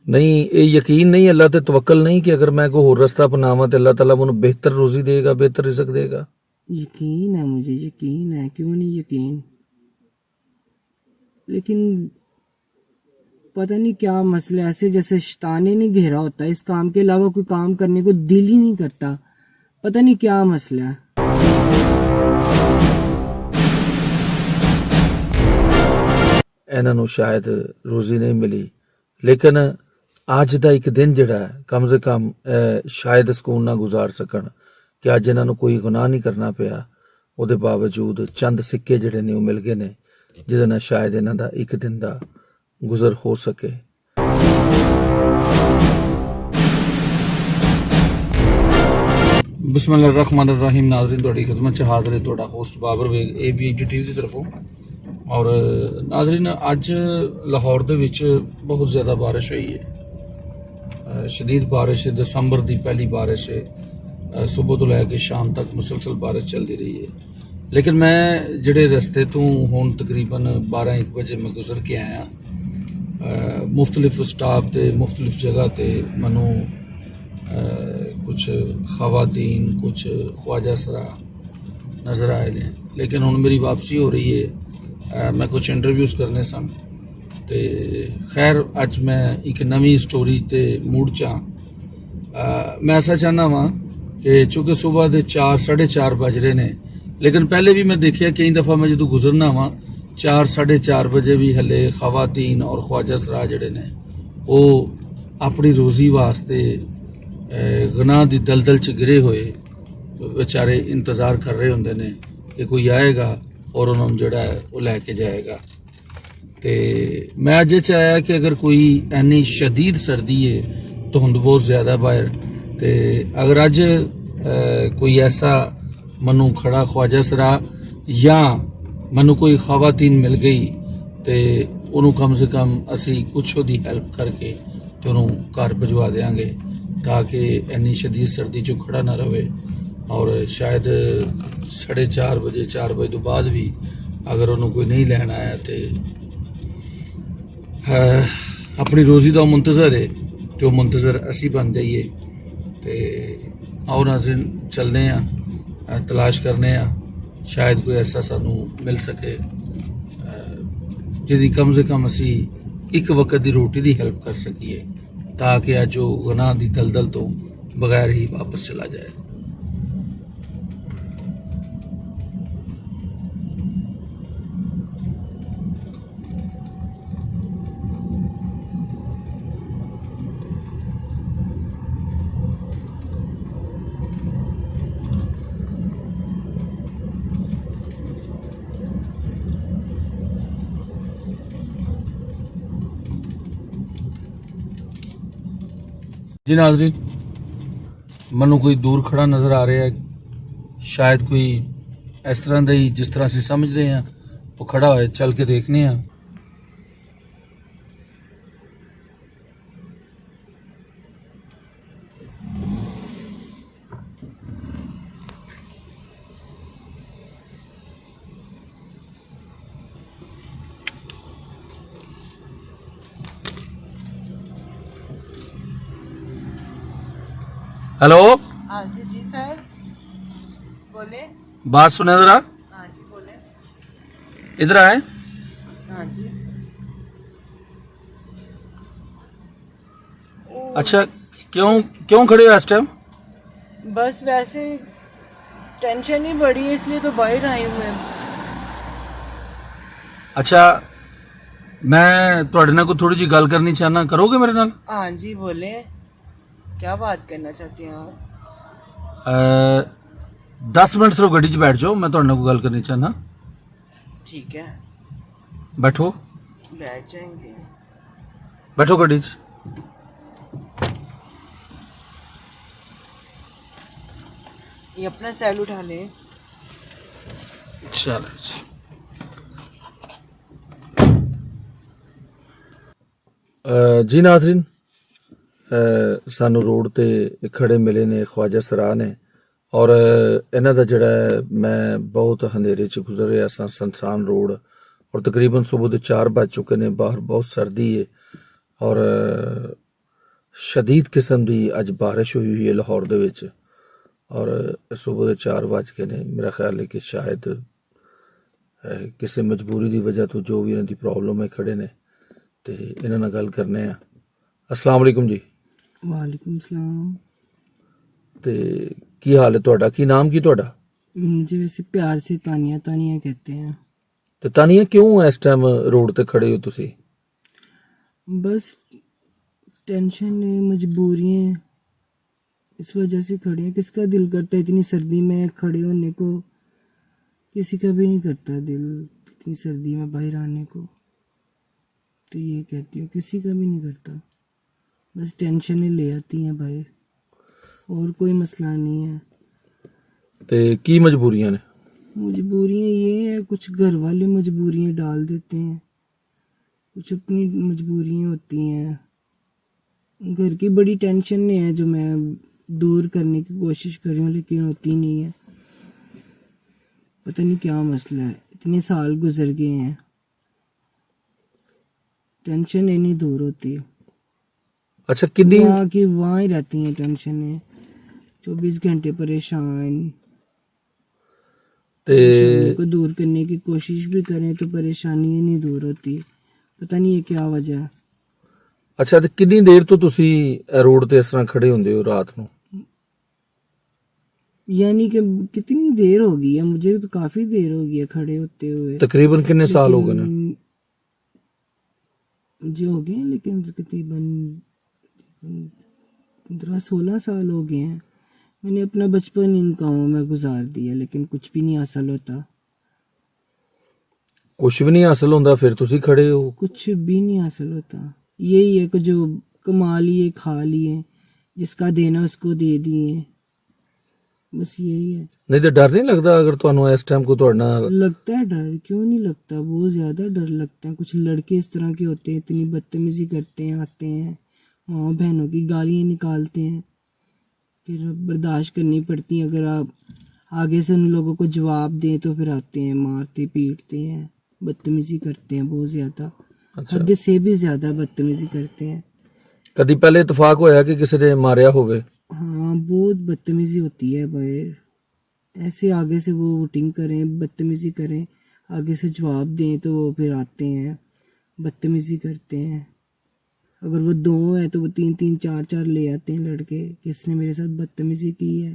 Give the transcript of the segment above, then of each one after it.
नहीं ये यकीन नहीं अल्लाह ते तवक्कल नहीं कि अगर मैं कोई होर रास्ता अपनावा तो अल्लाह ताला मैनू बेहतर रोजी देगा, बेहतर रिज़्क देगा। यकीन है, मुझे यकीन है, क्यों नहीं यकीन। लेकिन पता नहीं क्या मसला, ऐसे जैसे शैतान ने नहीं घेरा होता, इस काम के अलावा कोई काम करने को दिल ही नहीं करता। पता नहीं क्या मसला है। इन्हां नूं शायद रोजी नहीं मिली, लेकिन अज का एक दिन जिहड़ा है कम से कम शायद सुकून ना गुजार सकन कि अज इन्हां नूं कोई गुनाह नहीं करना पिया। ਉਹਦੇ बावजूद चंद सिक्के ਜਿਹੜੇ ਨੇ ਉਹ ਮਿਲ ਗਏ ਨੇ ਜਿਹਦੇ ਨਾਲ ਸ਼ਾਇਦ ਇਹਨਾਂ ਦਾ ਇੱਕ ਦਿਨ ਦਾ ਗੁਜ਼ਰ ਹੋ ਸਕੇ। बिस्मिल्लाहिर्रहमानिर्रहीम। नाज़रीन तुहाडी खिदमत च हाज़िर है तुहाडा host Babar Baig ABD TV की तरफों। और नाज़रीन अज लाहौर दे विच बहुत ज़्यादा बारिश हुई है, शदीद बारिश है, दिसंबर की पहली बारिश है। सुबह तो लैके शाम तक मुसलसल बारिश चलती रही है। लेकिन मैं जिहड़े रस्ते तो हुण तकरीबन 12-1 बजे मैं गुजर के आया, मुख्तलिफ स्टाफ ते मुख्तलिफ जगह ते मनु कुछ खवातीन कुछ ख्वाजा सरा नज़र आए ने। लेकिन हुण मेरी वापसी हो रही है, मैं कुछ इंटरव्यूज़ करने सन ते खैर अज मैं एक नवी स्टोरी ते मूड चा। मैं ऐसा चाहना वा कि चूँकि सुबह के 4-4:30 बज रहे ने, लेकिन पहले भी मैं देखिया कई दफ़ा मैं जो गुजरना वा 4-4:30 बजे भी हले खवातीन और ख्वाजा सरा जड़े ने वो अपनी रोज़ी वास्ते गुनाह की दलदल च गिरे हुए बेचारे इंतज़ार कर रहे होंगे ने कि कोई आएगा और उन्होंने जड़ा है वो लैके जाएगा। तो मैं अज चाया कि अगर कोई इन्नी शदीद सर्दी है, धुंध बहुत ज़्यादा बाहर, तो अगर अज कोई ऐसा मनु खड़ा ख्वाजा सरा या मनु कोई खवातीन मिल गई तो उन्होंने कम से कम असी कुछ उसकी हैल्प करके तो उन्होंने घर भिजवा देंगे ताकि इन्नी शदीद सर्दी चो खड़ा ना रहे। और शायद 4:30 बजे 4 बजे तो बाद भी अगर उन्होंने कोई नहीं लैन आया तो अपनी रोज़ी का मुंतज़र है तो मुंतज़र असी बन जाइए। तो आओ नाज़रीन चलते हैं, तलाश करने शायद कोई ऐसा सानू मिल सके जिहदी कम से कम असी एक वक्त की रोटी की हेल्प कर सकीए ताकि अज वो गुनाह की दलदल तो बगैर ही वापस चला जाए। जी नाज़रीन मनु कोई दूर खड़ा नज़र आ रहा है, शायद कोई इस तरह का ही जिस तरह से समझ रहे हैं वो खड़ा है, चल के देखने हैं। हेलो, हाँ जी जी सर, बोले। बात सुने जरा, हाँ जी बोले। इधर आए। हाँ जी। अच्छा क्यों क्यों खड़े हो इस टाइम? बस वैसे टेंशन ही बड़ी है इसलिए तो बाहर आए हुए हैं। अच्छा मैं थोड़े नाल कोई थोड़ी जी गल करनी चाहना, करोगे मेरे नाल? हाँ जी बोले, क्या बात करना चाहते हैं आप? 10 मिनट सिर्फ गड्डी च बैठ जाओ, मैं थोड़े नाल कोई गल करनी चाहना। ठीक है बैठो बैठ जाएंगे। बैठो गड्डी च। ये अपना सैल उठा ले। चलो जी नाज़रीन सानू रोड ते खड़े मिले ने ख्वाजा सरा ने और इन्हां दा जिहड़ा मैं बहुत अंधेरे च गुजर रहा सा, सुनसान रोड और तकरीबन सुबह के 4 बज चुके ने, बाहर बहुत सर्दी है और ਸ਼ਦੀਦ ਕਿਸਮ ਦੀ ਅੱਜ ਬਾਰਿਸ਼ ਹੋਈ ਹੋਈ ਹੈ ਲਾਹੌਰ ਦੇ ਵਿੱਚ ਔਰ ਸਵੇਰ ਦੇ 4 ਵੱਜ ਕੇ ਨੇ। ਮੇਰਾ ਖਿਆਲ ਹੈ ਕਿ ਸ਼ਾਇਦ ਕਿਸੇ ਮਜਬੂਰੀ ਦੀ ਵਜ੍ਹਾ ਤੋਂ ਜੋ ਵੀ ਇਹਨਾਂ ਦੀ ਪ੍ਰੋਬਲਮ ਹੈ ਖੜੇ ਨੇ ਤੇ ਇਹਨਾਂ ਨਾਲ ਗੱਲ ਕਰਨੇ ਆ। अस्सलाम वालेकुम जी। वालेकुम सलाम। ਤੇ ਕੀ ਹਾਲ ਹੈ ਤੁਹਾਡਾ? ਕੀ ਨਾਮ ਕੀ ਤੁਹਾਡਾ? मुझे वैसे प्यार से तानिया तानिया कहते हैं। ਤੇ ਤਾਨੀਆ ਕਿਉਂ ਇਸ ਟਾਈਮ ਰੋਡ ਤੇ ਖੜੇ ਹੋ ਤੁਸੀਂ? बस टेंशन है, मजबूरी है, इस वजह से खड़े हैं। किसका दिल करता है इतनी सर्दी में खड़े होने को? किसी का भी नहीं करता दिल इतनी सर्दी में बाहर आने को। तो ये कहती हूँ किसी का भी नहीं करता, बस टेंशनें ले आती हैं बाहर, और कोई मसला नहीं है। ਤੇ ਕੀ ਮਜਬੂਰੀਆਂ ਨੇ? मजबूरियाँ ये है, कुछ घर वाले मजबूरियाँ डाल देते हैं, कुछ अपनी मजबूरियाँ होती हैं। घर की बड़ी टेंशन है जो मैं दूर करने की कोशिश कर रही हूँ लेकिन होती नहीं है। पता नहीं क्या मसला है, इतने साल गुजर गए हैं, टेंशन ही नहीं दूर होती। ਅੱਛਾ ਕਿੰਨੀ वहाँ की वहाँ ही रहती हैं टेंशनें, 24 घंटे परेशान। ਤੇ परेशानी को दूर करने की कोशिश भी करें तो परेशानी ही नहीं दूर होती। पता नहीं ये क्या वजह है। ਅੱਛਾ ਤੇ ਕਿੰਨੀ ਦੇਰ ਤੋਂ ਤੁਸੀਂ ਰੋਡ ਤੇ ਇਸ ਤਰ੍ਹਾਂ ਖੜੇ ਹੁੰਦੇ ਹੋ ਰਾਤ ਨੂੰ? यानी कि कितनी देर हो गई है, मुझे तो काफी देर हो गई है खड़े होते हुए। ਤਕਰੀਬਨ ਕਿੰਨੇ ਸਾਲ ਹੋ ਗਏ ਨੇ? मुझे हो गए हैं, लेकिन तकरीबन 15-16 साल हो गए हैं। मैंने अपना बचपन इन कामों में गुजार दिया लेकिन कुछ भी नहीं हासिल होता। ਕੁਝ ਵੀ ਨਹੀਂ ਹਾਸਲ ਹੁੰਦਾ ਫਿਰ ਤੁਸੀਂ ਖੜੇ ਹੋ? कुछ भी नहीं हासिल होता। यही है कि जो कमा लिए खा लिए, जिसका देना उसको दे दिए, बस यही है। ਨਹੀਂ ਤੇ ਡਰ ਨਹੀਂ ਲੱਗਦਾ ਅਗਰ ਤੁਹਾਨੂੰ ਇਸ ਟਾਈਮ ਕੋ ਤੁਹਾਡਾ ਨਾਲ? लगता है डर, क्यों नहीं लगता, बहुत ज्यादा डर लगता है। कुछ लड़के इस तरह के होते हैं, इतनी बदतमीजी करते हैं, आते हैं माँ बहनों की गालियाँ निकालते हैं, फिर बर्दाश्त करनी पड़ती है। अगर आप आगे से उन लोगों को जवाब दें तो फिर आते हैं, मारते पीटते हैं, बदतमीजी करते हैं, बहुत ज्यादा, हद से भी ज्यादा बदतमीजी करते हैं। ਕਦੀ ਪਹਿਲੇ ਇਤਫਾਕ ਹੋਇਆ ਕਿ ਕਿਸੇ ਨੇ ਮਾਰਿਆ ਹੋਵੇ? हाँ, बहुत बदतमीजी होती है बाहर। ऐसे आगे से वो वोटिंग करें, बदतमीजी करें, आगे से जवाब दें तो वो फिर आते हैं, बदतमीजी करते हैं। अगर वो 2 है तो वो 3-3 4-4 ले आते हैं लड़के, किसने मेरे साथ बदतमीजी की है,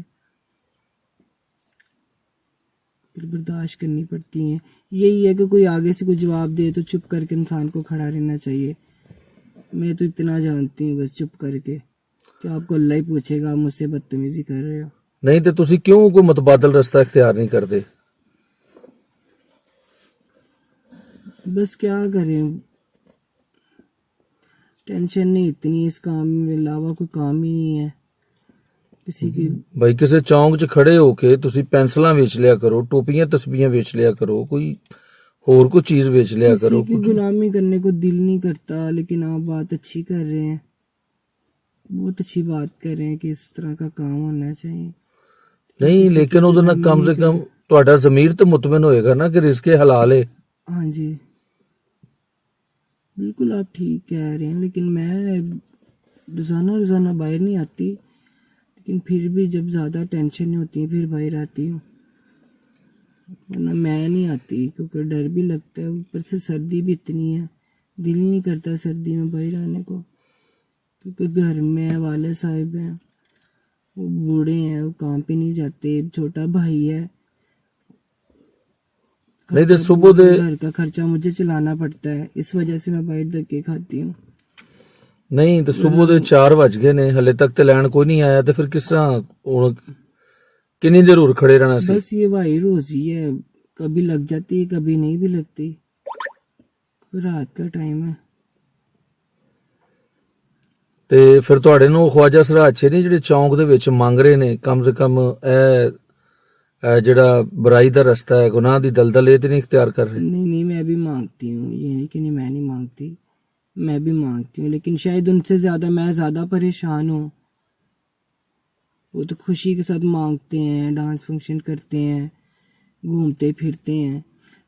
फिर बर्दाश्त करनी पड़ती है। यही है कि कोई आगे से कोई जवाब दे तो चुप करके इंसान को खड़ा रहना चाहिए। मैं तो इतना जानती हूँ, बस चुप करके, कि आपको अल्लाह ही पूछेगा आप मुझसे बदतमीजी कर रहे हो। ਨਹੀਂ ਤੇ ਤੁਸੀਂ ਕਿਉਂ ਕੋਈ ਮਤਬਾਦਲ ਰਸਤਾ ਇਖਤਿਆਰ ਨਹੀਂ ਕਰਦੇ? बस क्या करें, टेंशन नहीं इतनी, इस काम में अलावा कोई काम ही नहीं है किसी की। ਬਈ ਕਿਸੇ ਚੌਂਕ 'ਚ ਖੜੇ ਹੋ ਕੇ ਤੁਸੀਂ ਪੈਨਸਲਾਂ ਵੇਚ ਲਿਆ ਕਰੋ, ਟੋਪੀਆਂ ਤਸਬੀਹਾਂ ਵੇਚ ਲਿਆ ਕਰੋ, ਕੋਈ ਹੋਰ ਕੋਈ ਚੀਜ਼ ਵੇਚ ਲਿਆ ਕਰੋ। किसी की गुलामी करने को दिल नहीं करता, लेकिन आप बात अच्छी कर रहे हैं, बहुत अच्छी बात कर रहे हैं कि इस तरह का काम होना चाहिए। ਨਹੀਂ ਲੇਕਿਨ ਉਹਦੇ ਨਾਲ ਕਮ ਸੇ ਕਮ ਤੁਹਾਡਾ ਜ਼ਮੀਰ ਤਾਂ ਮੁਤਮਿਨ ਹੋਏਗਾ ਨਾ ਕਿ ਰਿਜ਼ਕੇ ਹਲਾਲ ਹੈ। हाँ जी, बिल्कुल आप ठीक कह रहे हैं, लेकिन मैं रोज़ाना रोज़ाना बाहर नहीं आती, लेकिन फिर भी जब ज़्यादा टेंशन होती है फिर बाहर आती हूँ, वरना मैं नहीं आती क्योंकि डर भी लगता है। ऊपर से सर्दी भी इतनी है, दिल ही नहीं करता सर्दी में बाहर आने को, क्योंकि घर में वाले साहिब हैं, वो बूढ़े हैं, वो काम पे नहीं जाते, छोटा भाई है, नहीं तो सुबह दे घर का खर्चा मुझे चलाना पड़ता है, इस वजह से मैं बाहर धक्के खाती हूँ। ਨਹੀਂ ਤੇ ਸਵੇਰ ਦੇ 4 ਵੱਜ ਗਏ ਨੇ, ਹਲੇ ਤੱਕ ਤੇ ਲੈਣ ਕੋਈ ਨਹੀਂ ਆਇਆ ਤੇ ਫਿਰ ਕਿਸ ਤਰ੍ਹਾਂ ਹੁਣ ਕਿੰਨੀ ਦੇਰ ਹੋਰ ਖੜੇ ਰਹਿਣਾ ਸੀ? बस ये वाही रोजी है, कभी लग जाती है कभी नहीं भी लगती, रात का टाइम है। ਤੇ ਫਿਰ ਤੁਹਾਡੇ ਨੂੰ ਖਵਾਜਾ ਸਰਾਛੇ ਨੇ ਜਿਹੜੇ ਚੌਂਕ ਦੇ ਵਿੱਚ ਮੰਗ ਰਹੇ ਨੇ ਕਮ ਸੇ ਕਮ ਇਹ ਜਿਹੜਾ ਬੁਰਾਈ ਦਾ ਰਸਤਾ ਹੈ, ਗੁਨਾਹ ਦੀ ਦਲਦਲ ਇਹ ਤੇ ਨਹੀਂ ਇਖਤਿਆਰ ਕਰ ਰਹੇ? नहीं नहीं, मैं भी मांगती हूँ, ये नहीं कि नहीं मैं नहीं मांगती, मैं भी मांगती हूँ, लेकिन शायद उनसे ज़्यादा मैं ज़्यादा परेशान हूँ। वो तो खुशी के साथ मांगते हैं, डांस फंक्शन करते हैं, घूमते फिरते हैं,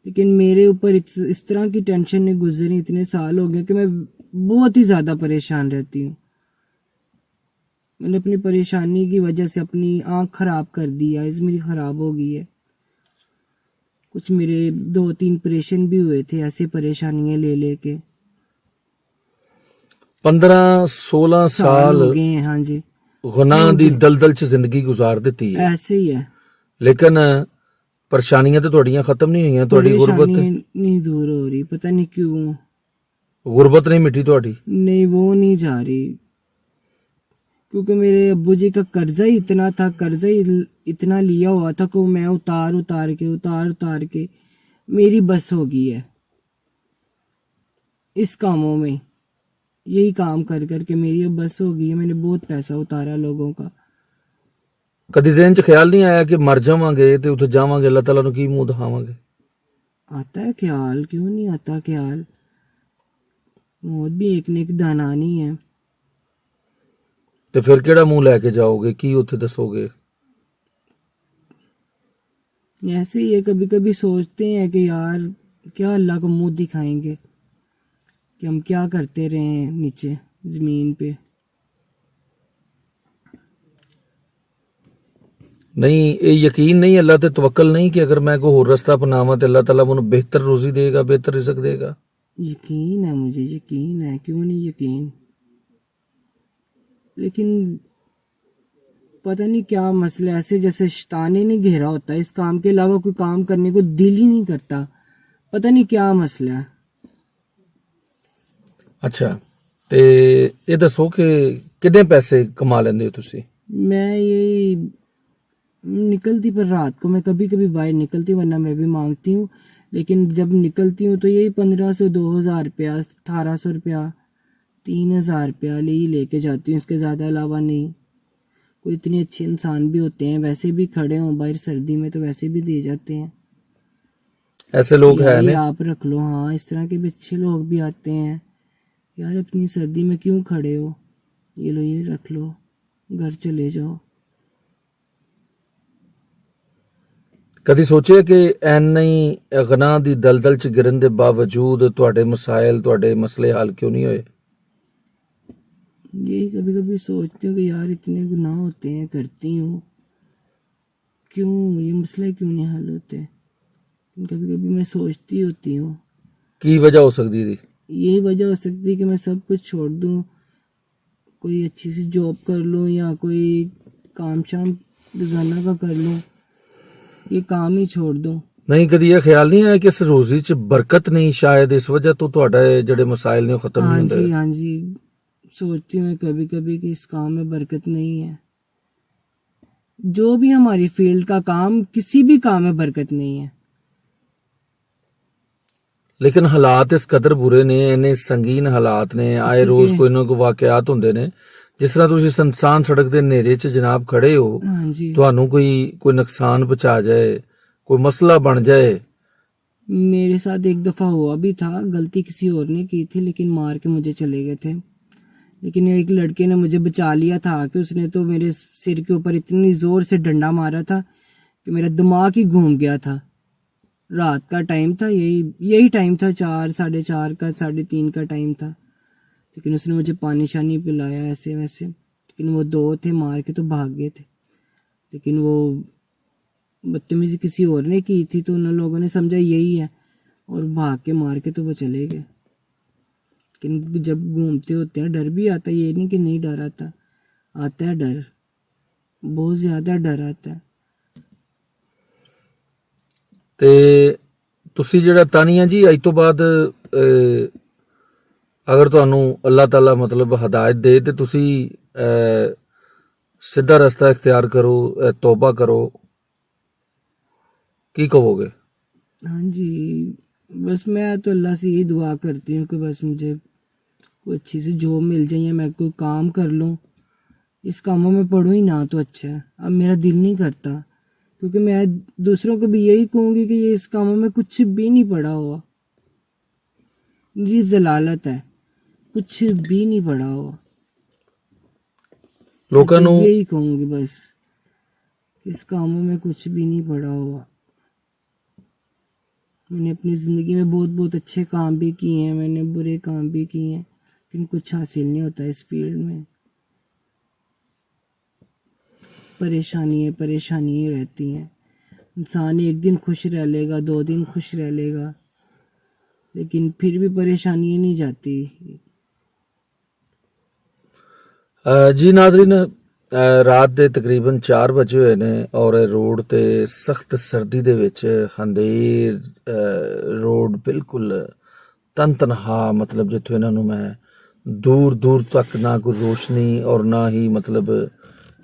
लेकिन मेरे ऊपर इस तरह की टेंशन ने गुजरी, इतने साल हो गए कि मैं बहुत ही ज़्यादा परेशान रहती हूँ। मैंने अपनी परेशानी की वजह से अपनी आँख खराब कर दी, आइज़ मेरी खराब हो गई है। कुछ मेरे 2-3 ऑपरेशन भी हुए थे ऐसे परेशानियां ले लेके। 15-16 साल हो साल गए हैं, हाँ जी गुनाह हो ਦੀ गए, ਦਲਦਲ ਚ ਜ਼ਿੰਦਗੀ ਗੁਜ਼ਾਰ ਦਿੱਤੀ ਹੈ, ऐसे ही है। ਲੇਕਿਨ ਪਰੇਸ਼ਾਨੀਆਂ ਤੇ ਤੁਹਾਡੀਆਂ ਖਤਮ ਨਹੀਂ ਹੋਈਆਂ, ਤੁਹਾਡੀ परेशानी नहीं दूर हो रही, पता नहीं क्यों। ਗੁਰਬਤ नहीं मिटी ਤੁਹਾਡੀ। नहीं वो नहीं जा रही, क्योंकि मेरे अब्बू जी का कर्जा ही इतना था, कर्जा ही इतना लिया हुआ था कि मैं उतार के मेरी बस हो गई है इस कामों में। यही काम कर करके मेरी अब बस हो गई है। मैंने बहुत पैसा उतारा लोगों का। ਕਦੀ ਜ਼ਿਹਨ ਚ ਖਿਆਲ ਨਹੀਂ ਆਇਆ ਕਿ ਮਰ ਜਾਵਾਂਗੇ ਤੇ ਉੱਥੇ ਜਾਵਾਂਗੇ, ਅੱਲਾਹ ਤਾਲਾ ਨੂੰ ਕੀ ਮੂੰਹ ਦਿਖਾਵਾਂਗੇ? आता है ख्याल, क्यों नहीं आता ख्याल। मौत भी एक ने एक दानानी है। ਤੇ ਫਿਰ ਕਿਹੜਾ ਮੂੰਹ ਲੈ ਕੇ ਜਾਓਗੇ, ਕੀ ਉੱਥੇ ਦੱਸੋਗੇ? ऐसे ही है, कभी कभी सोचते हैं कि यार क्या अल्लाह को मुंह दिखाएंगे कि हम क्या करते रहे हैं नीचे जमीन पे। ਨਹੀਂ ਇਹ ਯਕੀਨ ਨਹੀਂ, ਅੱਲਾਹ ਤੇ ਤਵੱਕਲ ਨਹੀਂ ਕਿ ਅਗਰ ਮੈਂ ਕੋਈ ਹੋਰ ਰਸਤਾ ਅਪਣਾਵਾਂ ਤੇ ਅੱਲਾਹ ਤਾਲਾ ਮੈਨੂੰ ਬਿਹਤਰ ਰੋਜ਼ੀ ਦੇਗਾ, ਬਿਹਤਰ ਰਿਜ਼ਕ देगा? यकीन है, मुझे यकीन है, क्यों नहीं यकीन। लेकिन पता नहीं क्या मसला, ऐसे जैसे शैतान ने घेरा होता है, इस काम के अलावा कोई काम करने को दिल ही नहीं करता। पता नहीं क्या मसला है। ਅੱਛਾ, ਤੇ ਇਹ ਦੱਸੋ ਕਿ ਕਿੰਨੇ ਪੈਸੇ ਕਮਾ ਲੈਂਦੇ ਹੋ ਤੁਸੀਂ? मैं ये निकलती पर रात को मैं कभी कभी बाहर निकलती, वरना मैं भी मांगती हूँ। लेकिन जब निकलती हूँ तो यही 1500-2000 रुपया, 1800 रुपया, 3000 रुपया ही लेके जाती हूँ, इसके ज़्यादा अलावा नहीं। कोई इतने अच्छे इंसान भी होते हैं, वैसे भी खड़े हों बाहर सर्दी में तो वैसे भी दे जाते हैं। ऐसे लोग यार हैं ये ने? आप रख लो, हाँ इस तरह के भी अच्छे लोग भी आते हैं। यार अपनी सर्दी में क्यों खड़े हो, ये लो ये रख लो, घर चले जाओ। ਕਦੀ ਸੋਚਿਆ ਕਿ ਐਨਾ ਹੀ ਗੁਨਾਹ ਦੀ ਦਲਦਲ ਚ ਗਿਰਨ ਦੇ ਬਾਵਜੂਦ ਤੁਹਾਡੇ ਮਸਾਇਲ, ਤੁਹਾਡੇ ਮਸਲੇ ਹੱਲ ਕਿਉਂ ਨਹੀਂ ਹੋਏ? यही कभी कभी सोचती हूँ कि यार इतने गुनाह होते हैं, करती हूँ, क्यों ये मसले क्यों नहीं हल होते। कभी कभी मैं सोचती होती हूँ ਕੀ ਵਜ੍ਹਾ ਹੋ ਸਕਦੀ ਦੀ? यही वजह हो सकती है कि मैं सब कुछ छोड़ दूँ, कोई अच्छी सी जॉब कर लूँ या कोई काम शाम रोजाना का कर लूँ, ये काम ही छोड़ दूँ। ਨਹੀਂ ਕਦੀ ਇਹ ਖਿਆਲ ਨਹੀਂ ਆਇਆ ਕਿ ਇਸ ਰੋਜ਼ੀ ਚ ਬਰਕਤ ਨਹੀਂ, ਸ਼ਾਇਦ ਇਸ ਵਜ੍ਹਾ ਤੋਂ ਤੁਹਾਡੇ ਜਿਹੜੇ ਮਸਾਇਲ ਨੇ ਉਹ ਖਤਮ ਨਹੀਂ हाँ ਹੁੰਦੇ? जी हाँ जी, सोचती हूँ मैं कभी कभी कि इस काम में बरकत नहीं है। जो भी हमारी फील्ड का काम, किसी भी काम में बरकत नहीं है। ਲੇਕਿਨ ਹਾਲਾਤ ਇਸ ਕਦਰ ਬੁਰੇ ਨੇ, ਇੰਨੇ ਸੰਗੀਨ ਹਾਲਾਤ ਨੇ, ਆਏ ਰੋਜ਼ ਕੋਈ ਨਾ ਕੋਈ ਵਾਕਿਆਤ ਹੁੰਦੇ ਨੇ। ਜਿਸ ਤਰ੍ਹਾਂ ਤੁਸੀਂ ਸੁਨਸਾਨ ਸੜਕ ਦੇ ਹਨੇਰੇ 'ਚ ਜਨਾਬ ਖੜੇ ਹੋ, हाँ जी, ਤੁਹਾਨੂੰ ਕੋਈ ਨੁਕਸਾਨ ਪਹੁੰਚਾ ਜਾਏ, ਕੋਈ ਮਸਲਾ ਬਣ ਜਾਏ। मेरे साथ एक दफ़ा हुआ भी था, गलती किसी और ने की थी लेकिन मार के मुझे चले गए थे। लेकिन एक लड़के ने मुझे बचा लिया था कि उसने तो मेरे सिर के ऊपर इतनी ज़ोर से डंडा मारा था कि मेरा दिमाग ही घूम गया था। रात का टाइम था, यही टाइम था, 4, 4:30 का, 3:30 का टाइम था। लेकिन उसने मुझे पानी शानी पिलाया ऐसे वैसे। लेकिन वो 2 थे, मार के तो भाग गए थे। लेकिन वो बदतमीजी किसी और ने की थी तो उन लोगों ने समझा यही है और भाग के मार के तो वो चले गए। लेकिन जब घूमते होते हैं डर भी आता है, ये नहीं कि नहीं डर आता है डर, बहुत ज़्यादा डर आता है। ਤੇ ਤੁਸੀਂ ਜਿਹੜਾ ਤਾਨੀਆ ਜੀ ਅੱਜ ਤੋਂ ਬਾਅਦ ਅਗਰ ਤੁਹਾਨੂੰ ਅੱਲਾਹ ਤਾਲਾ ਮਤਲਬ ਹਦਾਇਤ ਦੇ ਤੇ ਤੁਸੀਂ ਸਿੱਧਾ ਰਸਤਾ ਇਖਤਿਆਰ ਕਰੋ, ਤੌਬਾ ਕਰੋ, ਕੀ ਕਹੋਗੇ? हाँ जी, बस मैं तो अल्लाह से यही दुआ करती हूँ कि बस मुझे कोई अच्छी सी जॉब मिल जाए या मैं कोई काम कर लूँ। इस कामों में पढ़ूँ ही ना तो अच्छा है। अब मेरा दिल नहीं करता, क्योंकि मैं दूसरों को भी यही कहूँगी कि ये इस कामों में कुछ भी नहीं पड़ा हुआ, ये जलालत है, कुछ भी नहीं पड़ा हुआ। ਲੋਕਾਂ ਨੂੰ यही कहूँगी बस, इस कामों में कुछ भी नहीं पड़ा हुआ। मैंने अपनी ज़िंदगी में बहुत बहुत अच्छे काम भी किए हैं, मैंने बुरे काम भी किए हैं, लेकिन कुछ हासिल नहीं होता इस फील्ड में। परेशानी ही रहती हैं। इंसान एक दिन खुश रह लेगा, 2 दिन खुश रह लेगा, लेकिन फिर भी परेशानी नहीं जाती। जी नाज़रीन, ਰਾਤ ਦੇ ਤਕਰੀਬਨ 4 ਵਜੇ ਹੋਏ ਨੇ ਔਰ ਰੋਡ ਤੇ ਸਖਤ ਸਰਦੀ ਦੇ ਵਿੱਚ ਹੰਦੇਰ ਰੋਡ ਬਿਲਕੁਲ ਤਨਤਨਹਾ, ਮਤਲਬ ਜਿੱਥੋਂ ਇਹਨਾਂ ਨੂੰ ਮੈਂ ਦੂਰ ਦੂਰ ਤੱਕ ਨਾ ਕੋਈ ਰੋਸ਼ਨੀ ਔਰ ਨਾ ਹੀ ਮਤਲਬ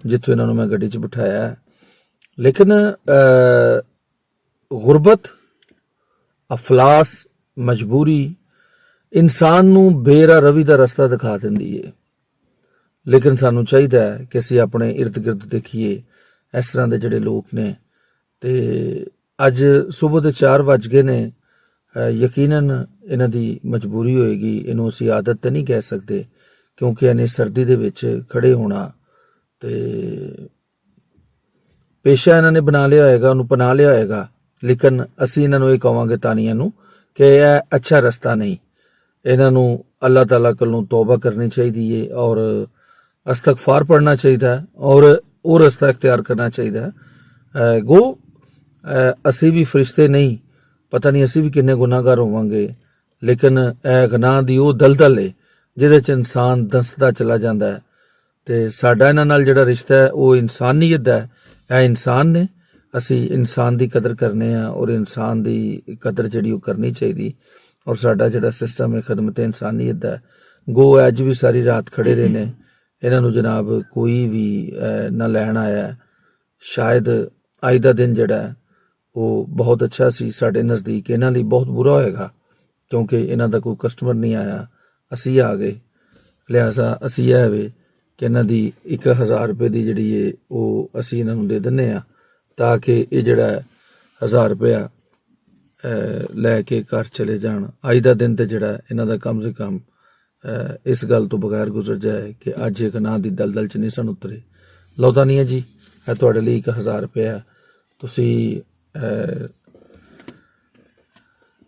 ਜਿੱਥੋਂ ਇਹਨਾਂ ਨੂੰ ਮੈਂ ਗੱਡੀ 'ਚ ਬਿਠਾਇਆ। ਲੇਕਿਨ ਗੁਰਬਤ, ਅਫਲਾਸ, ਮਜਬੂਰੀ ਇਨਸਾਨ ਨੂੰ ਬੇਰਾ ਰਵੀ ਦਾ ਰਸਤਾ ਦਿਖਾ ਦਿੰਦੀ ਹੈ। ਲੇਕਿਨ ਸਾਨੂੰ ਚਾਹੀਦਾ ਹੈ ਕਿ ਅਸੀਂ ਆਪਣੇ ਇਰਦ ਗਿਰਦ ਦੇਖੀਏ ਇਸ ਤਰ੍ਹਾਂ ਦੇ ਜਿਹੜੇ ਲੋਕ ਨੇ। ਤੇ ਅੱਜ ਸਵੇਰ ਦੇ 4 ਵੱਜ ਗਏ ਨੇ। ਯਕੀਨਨ ਇਹਨਾਂ ਦੀ ਮਜਬੂਰੀ ਹੋਏਗੀ, ਇਹਨੂੰ ਅਸੀਂ ਆਦਤ ਤਾਂ ਨਹੀਂ ਕਹਿ ਸਕਦੇ, ਕਿਉਂਕਿ ਇਹਨੇ ਸਰਦੀ ਦੇ ਵਿੱਚ ਖੜੇ ਹੋਣਾ ਤੇ ਪੇਸ਼ਾ ਇਹਨਾਂ ਨੇ ਬਣਾ ਲਿਆ ਹੋਏਗਾ, ਉਹਨੂੰ ਪਨਾ ਲਿਆ ਹੋਏਗਾ। ਲੇਕਿਨ ਅਸੀਂ ਇਹਨਾਂ ਨੂੰ ਇਹ ਕਹਾਂਗੇ ਤਾਨੀਆਂ ਨੂੰ ਕਿ ਇਹ ਅੱਛਾ ਰਸਤਾ ਨਹੀਂ। ਇਹਨਾਂ ਨੂੰ ਅੱਲਾਹ ਤਾਲਾ ਕੋਲੋਂ ਤੌਬਾ ਕਰਨੀ ਚਾਹੀਦੀ ਹੈ ਔਰ ਅਸਤਗਫਾਰ ਪੜ੍ਹਨਾ ਚਾਹੀਦਾ ਹੈ ਔਰ ਉਹ ਰਸਤਾ ਇਖਤਿਆਰ ਕਰਨਾ ਚਾਹੀਦਾ ਹੈ। ਗੋ ਅਸੀਂ ਵੀ ਫਰਿਸ਼ਤੇ ਨਹੀਂ, ਪਤਾ ਨਹੀਂ ਅਸੀਂ ਵੀ ਕਿੰਨੇ ਗੁਨਾਹਗਾਰ ਹੋਵਾਂਗੇ, ਲੇਕਿਨ ਇਹ ਗੁਨਾਹ ਦੀ ਉਹ ਦਲਦਲ ਹੈ ਜਿਹਦੇ 'ਚ ਇਨਸਾਨ ਦਸਦਾ ਚਲਾ ਜਾਂਦਾ ਹੈ। ਤੇ ਸਾਡਾ ਇਹਨਾਂ ਨਾਲ ਜਿਹੜਾ ਰਿਸ਼ਤਾ ਹੈ ਉਹ ਇਨਸਾਨੀਅਤ ਦਾ ਹੈ। ਇਹ ਇਨਸਾਨ ਨੇ, ਅਸੀਂ ਇਨਸਾਨ ਦੀ ਕਦਰ ਕਰਨੇ ਆ ਔਰ ਇਨਸਾਨ ਦੀ ਕਦਰ ਜਿਹੜੀ ਉਹ ਕਰਨੀ ਚਾਹੀਦੀ। ਔਰ ਸਾਡਾ ਜਿਹੜਾ ਸਿਸਟਮ ਹੈ ਖਿਦਮਤ ਇਨਸਾਨੀਅਤ ਦਾ, ਗੋ ਅੱਜ ਵੀ ਸਾਰੀ ਰਾਤ ਖੜੇ ਰਹੇ ਨੇ। ਇਹਨਾਂ ਨੂੰ ਜਨਾਬ ਕੋਈ ਵੀ ਨਾ ਲੈਣ ਆਇਆ। ਸ਼ਾਇਦ ਅੱਜ ਦਾ ਦਿਨ ਜਿਹੜਾ ਉਹ ਬਹੁਤ ਅੱਛਾ ਸੀ ਸਾਡੇ ਨਜ਼ਦੀਕ, ਇਹਨਾਂ ਲਈ ਬਹੁਤ ਬੁਰਾ ਹੋਏਗਾ ਕਿਉਂਕਿ ਇਹਨਾਂ ਦਾ ਕੋਈ ਕਸਟਮਰ ਨਹੀਂ ਆਇਆ, ਅਸੀਂ ਆ ਗਏ। ਲਿਹਾਜ਼ਾ ਅਸੀਂ ਇਹ ਵੇ ਕਿ ਇਹਨਾਂ ਦੀ 1000 ਰੁਪਏ ਦੀ ਜਿਹੜੀ ਹੈ ਉਹ ਅਸੀਂ ਇਹਨਾਂ ਨੂੰ ਦੇ ਦਿੰਦੇ ਹਾਂ ਤਾਂ ਕਿ ਇਹ ਜਿਹੜਾ 1000 ਰੁਪਇਆ ਲੈ ਕੇ ਘਰ ਚਲੇ ਜਾਣ। ਅੱਜ ਦਾ ਦਿਨ ਤੇ ਜਿਹੜਾ ਇਹਨਾਂ ਦਾ ਕਮ ਸੇ ਕਮ ਇਸ ਗੱਲ ਤੋਂ ਬਗੈਰ ਗੁਜ਼ਰ ਜਾਏ ਕਿ ਅੱਜ ਇੱਕ ਨਾਂ ਦੀ ਦਲਦਲ 'ਚ ਨਹੀਂ ਸਨ ਉਤਰੇ। ਲੌਤਾਨੀਆ ਜੀ, ਇਹ ਤੁਹਾਡੇ ਲਈ 1000 ਰੁਪਇਆ। ਤੁਸੀਂ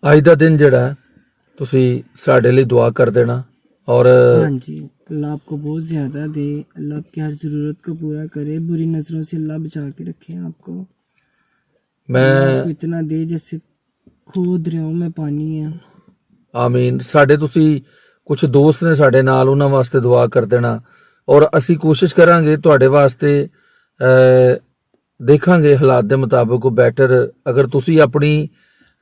ਅੱਜ ਦਾ ਦਿਨ ਜਿਹੜਾ ਤੁਸੀਂ ਸਾਡੇ ਲਈ ਦੁਆ ਕਰ ਦੇਣਾ ਔਰ हाँ जी, अल्लाह आपको बहुत ज़्यादा दे, अल्लाह आपकी हर ज़रूरत को पूरा करे, बुरी नज़रों से अल्लाह बचा के रखे आपको। मैं आपको इतना दे जैसे खो दरियाओं में पानी है। ਆਮੀਨ। ਸਾਡੇ ਤੁਸੀਂ ਕੁਝ ਦੋਸਤ ਨੇ ਸਾਡੇ ਨਾਲ, ਉਹਨਾਂ ਵਾਸਤੇ ਦੁਆ ਕਰ ਦੇਣਾ ਔਰ ਅਸੀਂ ਕੋਸ਼ਿਸ਼ ਕਰਾਂਗੇ ਤੁਹਾਡੇ ਵਾਸਤੇ ਦੇਖਾਂਗੇ ਹਾਲਾਤ ਦੇ ਮੁਤਾਬਕ ਉਹ ਬੈਟਰ। ਅਗਰ ਤੁਸੀਂ ਆਪਣੀ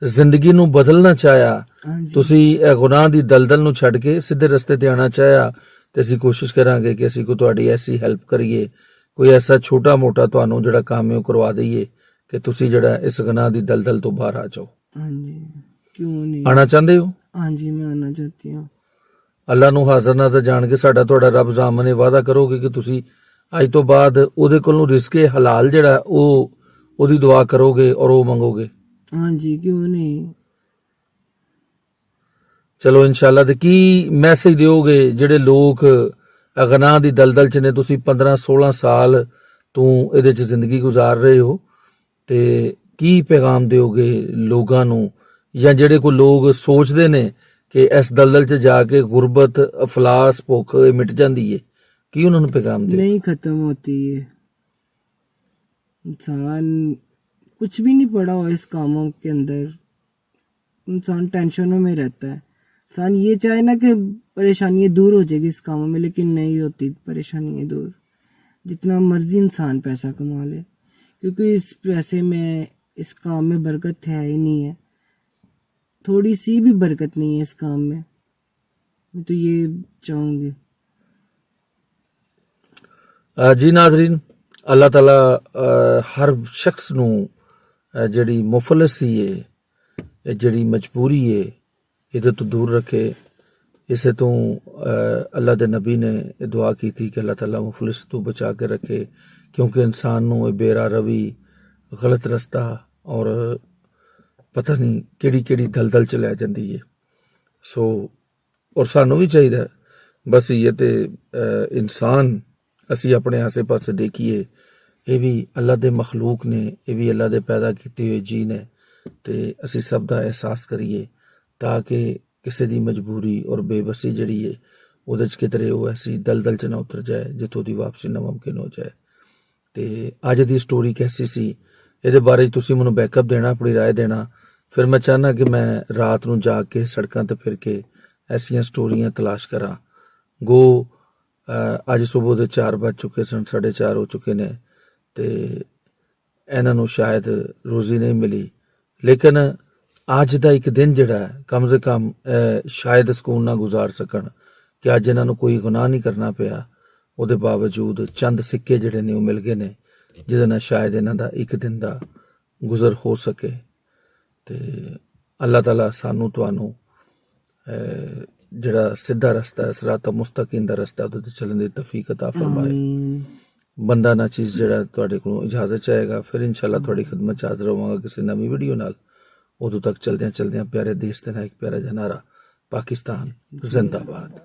ਜ਼ਿੰਦਗੀ ਨੂੰ ਬਦਲਣਾ ਚਾਹਿਆ, हाँ जी, ਤੁਸੀਂ ਇਹ ਗੁਨਾਹ ਦੀ ਦਲਦਲ ਨੂੰ ਛੱਡ ਕੇ ਸਿੱਧੇ ਰਸਤੇ ਤੇ ਆਉਣਾ ਚਾਹਿਆ, ਤੇ ਅਸੀਂ ਕੋਸ਼ਿਸ਼ ਕਰਾਂਗੇ ਕਿ ਅਸੀਂ ਕੋਈ ਤੁਹਾਡੀ ਐਸੀ ਹੈਲਪ ਕਰੀਏ, ਕੋਈ ਐਸਾ ਛੋਟਾ ਮੋਟਾ ਤੁਹਾਨੂੰ ਜਿਹੜਾ ਕੰਮ ਹੈ ਉਹ ਕਰਵਾ ਦਈਏ ਕਿ ਤੁਸੀਂ ਜਿਹੜਾ ਇਸ ਗੁਨਾਹ ਦੀ ਦਲਦਲ ਤੋਂ ਬਾਹਰ ਆ ਜਾਓ। हाँ जी, क्यों नहीं। ਆਉਣਾ ਚਾਹੁੰਦੇ ਹੋ? हाँ जी, मैं आना चाहती हूँ। ਅੱਲਾ ਨੂੰ ਹਾਜ਼ਰ ਨਾਜ਼ਰ ਜਾਣ ਕੇ ਸਾਡਾ ਤੁਹਾਡਾ ਰੱਬ ਜ਼ਾਮਨ ਵਾਅਦਾ ਕਰੋਗੇ ਕਿ ਤੁਸੀਂ ਅੱਜ ਤੋਂ ਬਾਅਦ ਉਹਦੇ ਕੋਲੋਂ ਰਿਜ਼ਕੇ ਹਲਾਲ ਜਿਹੜਾ ਉਹਦੀ ਦੁਆ ਕਰੋਗੇ ਔਰ ਉਹ ਮੰਗੋਗੇ। हाँ जी, क्यों नहीं। ਚਲੋ ਇਨਸ਼ਾਅੱਲਾ। ਤੇ ਕੀ ਮੈਸੇਜ ਦਿਓਗੇ ਜਿਹੜੇ ਲੋਕ ਗੁਨਾਹ ਦੀ ਦਲਦਲ 'ਚ ਨੇ? ਤੁਸੀਂ 15-16 ਸਾਲ ਤੋਂ ਇਹਦੇ 'ਚ ਜ਼ਿੰਦਗੀ ਗੁਜ਼ਾਰ ਰਹੇ ਹੋ, ਤੇ ਕੀ ਪੈਗਾਮ ਦਿਓਗੇ ਲੋਕਾਂ ਨੂੰ, ਜਾਂ ਜਿਹੜੇ ਕੋਈ ਲੋਕ ਸੋਚਦੇ ਨੇ ਕਿ ਇਸ ਦਲਦਲ 'ਚ ਜਾ ਕੇ ਗੁਰਬਤ, ਅਫਲਾਸ, ਭੁੱਖ ਮਿਟ ਜਾਂਦੀ ਹੈ, ਕੀ ਉਹਨਾਂ ਨੂੰ ਪੈਗਾਮ ਦਿਓ? नहीं ख़त्म होती है। इंसान कुछ भी नहीं पड़ा हो इस कामों के अंदर, इंसान टेंशनों में रहता है। इंसान ये चाहे ना कि परेशानियाँ दूर हो जाएगी इस कामों में, लेकिन नहीं होती परेशानियाँ दूर। जितना मर्जी इंसान पैसा कमा ले, क्योंकि इस पैसे में, इस काम में बरकत है ही नहीं है। थोड़ी सी भी बरकत नहीं है इस काम में। मैं तो ये चाहूँगी। ਜੀ ਨਾਜ਼ਰੀਨ, ਅੱਲਾਹ ਤਾਲਾ ਹਰ ਸ਼ਖਸ ਨੂੰ ਜਿਹੜੀ ਮੁਫਲਸੀ ਹੈ, ਜਿਹੜੀ ਮਜਬੂਰੀ ਹੈ, ਇਹਦੇ ਤੋਂ ਦੂਰ ਰੱਖੇ। ਇਸੇ ਤੋਂ ਅੱਲਾਹ ਦੇ ਨਬੀ ਨੇ ਇਹ ਦੁਆ ਕੀਤੀ ਕਿ ਅੱਲਾਹ ਤਾਲਾ ਮੁਫਲਿਸ ਤੋਂ ਬਚਾ ਕੇ ਰੱਖੇ, ਕਿਉਂਕਿ ਇਨਸਾਨ ਨੂੰ ਇਹ ਬੇਰਾ ਰਵੀ, ਗਲਤ ਰਸਤਾ ਔਰ ਪਤਾ ਨਹੀਂ ਕਿਹੜੀ ਕਿਹੜੀ ਦਲਦਲ 'ਚ ਲੈ ਜਾਂਦੀ ਹੈ। ਸੋ ਔਰ ਸਾਨੂੰ ਵੀ ਚਾਹੀਦਾ ਬਸ ਇਹ ਤੇ ਇਨਸਾਨ ਅਸੀਂ ਆਪਣੇ ਆਸੇ ਪਾਸੇ ਦੇਖੀਏ, ਇਹ ਵੀ ਅੱਲਾ ਦੇ ਮਖਲੂਕ ਨੇ, ਇਹ ਵੀ ਅੱਲਾ ਦੇ ਪੈਦਾ ਕੀਤੇ ਹੋਏ ਜੀ ਨੇ, ਤੇ ਅਸੀਂ ਸਭ ਦਾ ਅਹਿਸਾਸ ਕਰੀਏ ਤਾਂ ਕਿ ਕਿਸੇ ਦੀ ਮਜਬੂਰੀ ਔਰ ਬੇਬਸੀ ਜਿਹੜੀ ਹੈ ਉਹਦੇ 'ਚ ਕਿਧਰੇ ਉਹ ਐਸੀ ਦਲਦਲ 'ਚ ਨਾ ਉਤਰ ਜਾਏ ਜਿੱਥੋਂ ਦੀ ਵਾਪਸੀ ਨਾਮੁਮਕਿਨ ਹੋ ਜਾਏ। ਤੇ ਅੱਜ ਦੀ ਸਟੋਰੀ ਕੈਸੀ ਸੀ ਇਹਦੇ ਬਾਰੇ 'ਚ ਤੁਸੀਂ ਮੈਨੂੰ ਬੈਕਅਪ ਦੇਣਾ, ਆਪਣੀ ਰਾਏ ਦੇਣਾ। ਫਿਰ ਮੈਂ ਚਾਹੁੰਦਾ ਕਿ ਮੈਂ ਰਾਤ ਨੂੰ ਜਾ ਕੇ ਸੜਕਾਂ ਤੇ ਫਿਰ ਕੇ ਐਸੀਆਂ ਸਟੋਰੀਆਂ ਤਲਾਸ਼ ਕਰਾਂ। ਗੋ ਅੱਜ ਸਵੇਰ ਦੇ 4 ਵੱਜ ਚੁੱਕੇ ਸਨ, 4:30 ਹੋ ਚੁੱਕੇ ਨੇ ਤੇ ਇਹਨਾਂ ਨੂੰ ਸ਼ਾਇਦ ਰੋਜ਼ੀ ਨਹੀਂ ਮਿਲੀ, ਲੇਕਿਨ ਅੱਜ ਦਾ ਇੱਕ ਦਿਨ ਜਿਹੜਾ ਹੈ ਕਮ ਸੇ ਕਮ ਸ਼ਾਇਦ ਸਕੂਨ ਨਾਲ ਗੁਜ਼ਾਰ ਸਕਣ ਕਿ ਅੱਜ ਇਹਨਾਂ ਨੂੰ ਕੋਈ ਗੁਨਾਹ ਨਹੀਂ ਕਰਨਾ ਪਿਆ। ਉਹਦੇ ਬਾਵਜੂਦ ਚੰਦ ਸਿੱਕੇ ਜਿਹੜੇ ਨੇ ਉਹ ਮਿਲ ਗਏ ਨੇ, ਜਿਹਦੇ ਨਾਲ ਸ਼ਾਇਦ ਇਹਨਾਂ ਦਾ ਇੱਕ ਦਿਨ ਦਾ ਗੁਜ਼ਰ ਹੋ ਸਕੇ। ਤੇ ਅੱਲਾਹ ਤਾਲਾ ਸਾਨੂੰ ਤੁਹਾਨੂੰ ਜਿਹੜਾ ਸਿੱਧਾ ਰਸਤਾ ਹੈ, ਸਿਰਾਤ ਮੁਸਤਕੀਮ ਦਾ ਰਸਤਾ, ਉਹਦੇ ਤੇ ਚੱਲਣ ਦੀ ਤੌਫੀਕ ਅਤਾ ਫਰਮਾਏ। ਬੰਦਾ ਨਾ ਚੀਜ਼ ਜਿਹੜਾ ਤੁਹਾਡੇ ਕੋਲੋਂ ਇਜਾਜ਼ਤ ਚਾਹੇਗਾ, ਫਿਰ ਇਨਸ਼ਾਅੱਲਾ ਤੁਹਾਡੀ ਖਿਦਮਤ 'ਚ ਹਾਜ਼ਰ ਹੋਵਾਂਗਾ ਕਿਸੇ ਨਵੀਂ ਵੀਡੀਓ ਨਾਲ। ਉਦੋਂ ਤੱਕ ਚਲਦਿਆਂ ਪਿਆਰੇ ਦੇਸ਼ ਦੇ ਨਾਲ ਇੱਕ ਪਿਆਰਾ ਜਿਹਾ ਨਾਰਾ, ਪਾਕਿਸਤਾਨ ਜ਼ਿੰਦਾਬਾਦ।